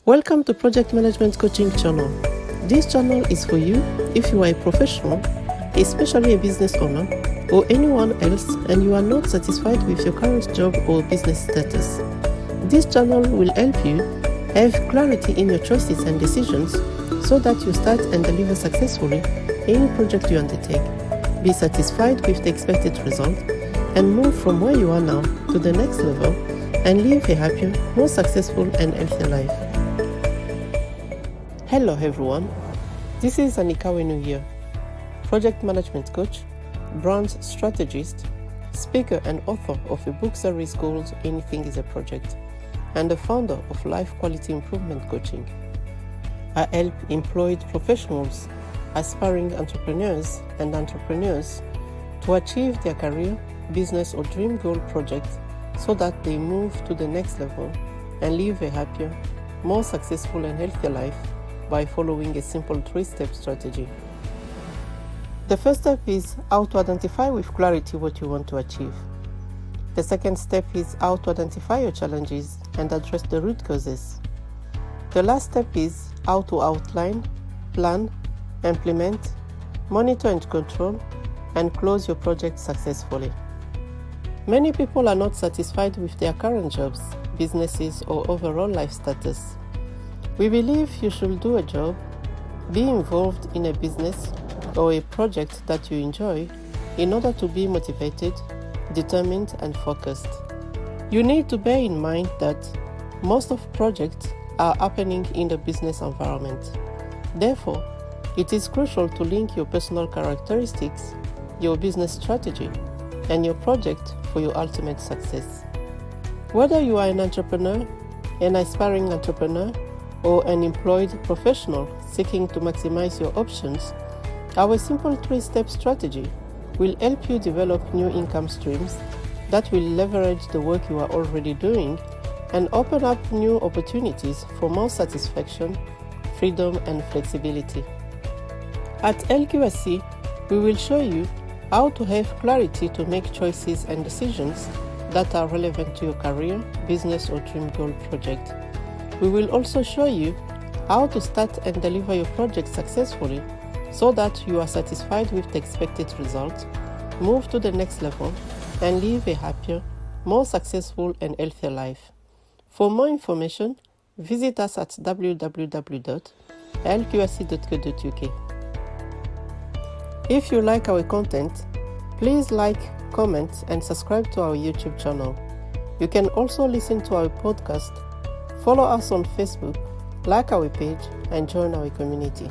Welcome to Project Management Coaching channel. This channel is for you if you are a professional, especially a business owner, or anyone else and you are not satisfied with your current job or business status. This channel will help you have clarity in your choices and decisions so that you start and deliver successfully any project you undertake, be satisfied with the expected result, and move from where you are now to the next level and live a happier, more successful and healthier life. Hello everyone, this is Anika Wenu here, project management coach, brand strategist, speaker and author of a book series called Anything is a Project, and the founder of Life Quality Improvement Coaching. I help employed professionals, aspiring entrepreneurs and entrepreneurs to achieve their career, business or dream goal project so that they move to the next level and live a happier, more successful and healthier life by following a simple 3-step strategy. The first step is how to identify with clarity what you want to achieve. The second step is how to identify your challenges and address the root causes. The last step is how to outline, plan, implement, monitor and control, and close your project successfully. Many people are not satisfied with their current jobs, businesses, or overall life status. We believe you should do a job, be involved in a business or a project that you enjoy in order to be motivated, determined, and focused. You need to bear in mind that most of projects are happening in the business environment. Therefore, it is crucial to link your personal characteristics, your business strategy, and your project for your ultimate success. Whether you are an entrepreneur, an aspiring entrepreneur, or an employed professional seeking to maximize your options, our simple 3-step strategy will help you develop new income streams that will leverage the work you are already doing and open up new opportunities for more satisfaction, freedom, and flexibility. At LQSC, we will show you how to have clarity to make choices and decisions that are relevant to your career, business, or dream goal project. We will also show you how to start and deliver your project successfully so that you are satisfied with the expected result, move to the next level, and live a happier, more successful and healthier life. For more information, visit us at www.lqsc.co.uk. If you like our content, please like, comment, and subscribe to our YouTube channel. You can also listen to our podcast, follow us on Facebook, like our page, and join our community.